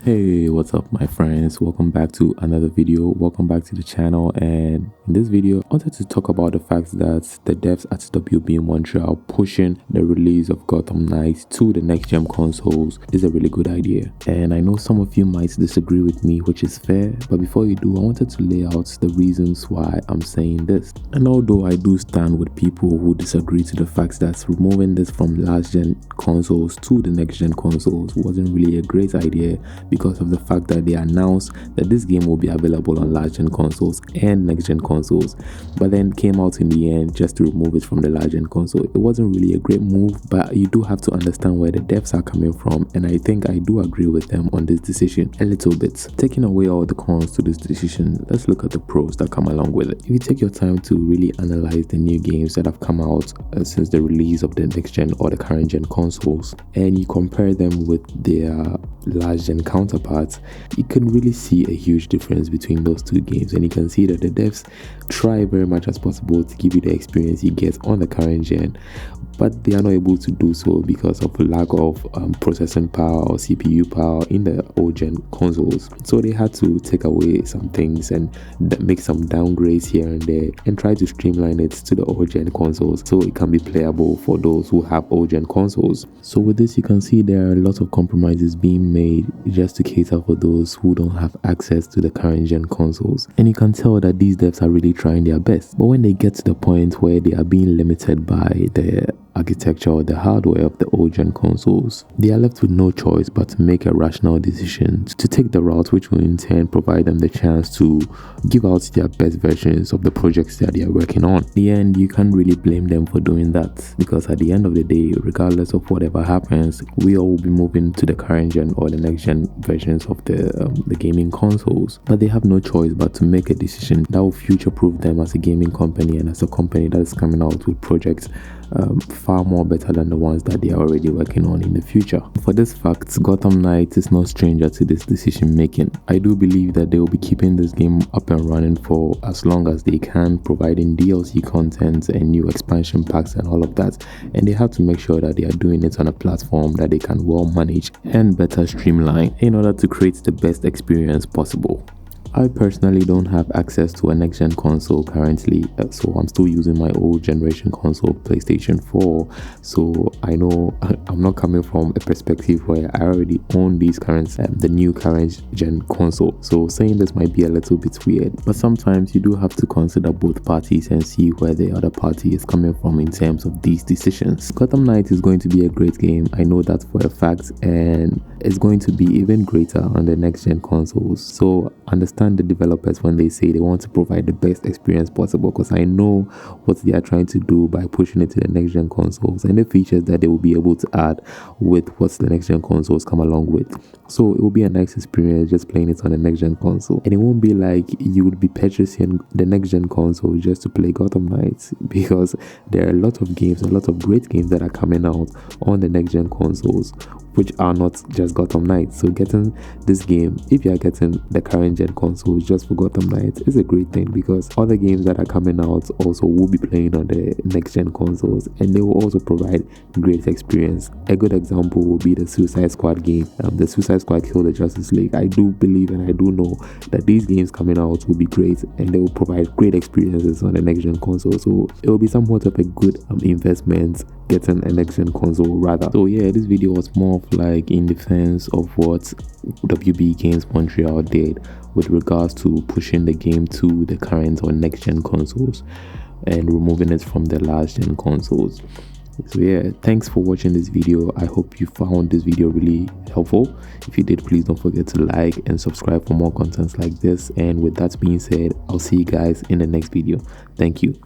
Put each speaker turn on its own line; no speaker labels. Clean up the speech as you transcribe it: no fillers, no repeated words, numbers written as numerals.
Hey, what's up my friends? Welcome back to another video. Welcome back to the channel, and in this video I wanted to talk about the fact that the devs at WB Montreal pushing the release of Gotham Knights to the next gen consoles is a really good idea. And I know some of you might disagree with me, which is fair, but before you do, I wanted to lay out the reasons why I'm saying this. And although I do stand with people who disagree to the fact that removing this from last gen consoles to the next gen consoles wasn't really a great idea, because of the fact that they announced that this game will be available on large gen consoles and next gen consoles, but then came out in the end just to remove it from the large gen console. It wasn't really a great move, but you do have to understand where the devs are coming from, and I think I do agree with them on this decision a little bit. Taking away all the cons to this decision, let's look at the pros that come along with it. If you take your time to really analyze the new games that have come out since the release of the next gen or the current gen consoles, and you compare them with their large gen counterparts, you can really see a huge difference between those two games, and you can see that the devs try very much as possible to give you the experience you get on the current gen, but they are not able to do so because of lack of processing power or CPU power in the old gen consoles. So they had to take away some things and make some downgrades here and there and try to streamline it to the old gen consoles so it can be playable for those who have old gen consoles. So with this, you can see there are a lot of compromises being made just to cater for those who don't have access to the current gen consoles, and you can tell that these devs are really trying their best. But when they get to the point where they are being limited by the architecture or the hardware of the old gen consoles, they are left with no choice but to make a rational decision to take the route which will in turn provide them the chance to give out their best versions of the projects that they are working on. In the end, you can't really blame them for doing that, because at the end of the day, regardless of whatever happens, we all will be moving to the current gen or the next gen versions of the gaming consoles. But they have no choice but to make a decision that will future proof them as a gaming company and as a company that is coming out with projects far more better than the ones that they are already working on in the future. For this fact, Gotham Knights is no stranger to this decision making. I do believe that they will be keeping this game up and running for as long as they can, providing DLC content and new expansion packs and all of that, and they have to make sure that they are doing it on a platform that they can well manage and better streamline in order to create the best experience possible. I personally don't have access to a next gen console currently, so I'm still using my old generation console, PlayStation 4. So I know I'm not coming from a perspective where I already own these the new current gen console. So saying this might be a little bit weird, but sometimes you do have to consider both parties and see where the other party is coming from in terms of these decisions. Gotham Knight is going to be a great game, I know that for a fact, and it's going to be even greater on the next gen consoles. So understand the developers when they say they want to provide the best experience possible, because I know what they are trying to do by pushing it to the next gen consoles and the features that they will be able to add with what the next gen consoles come along with. So it will be a nice experience just playing it on the next gen console, and it won't be like you would be purchasing the next gen console just to play Gotham Knights, because there are a lot of games, a lot of great games that are coming out on the next gen consoles which are not just Gotham Knights. So getting this game, if you are getting the current gen consoles just for Gotham Knights, is a great thing, because other games that are coming out also will be playing on the next gen consoles, and they will also provide great experience. A good example will be the Suicide Squad game, the Suicide Squad Kill the Justice League. I do believe and I do know that these games coming out will be great, and they will provide great experiences on the next gen console. So it will be somewhat of a good investment getting a next gen console rather. So yeah, this video was more of like in defense of what WB Games Montreal did with regards to pushing the game to the current or next gen consoles and removing it from the last gen consoles. So yeah, thanks for watching this video. I hope you found this video really helpful. If you did, please don't forget to like and subscribe for more contents like this. And with that being said, I'll see you guys in the next video. Thank you.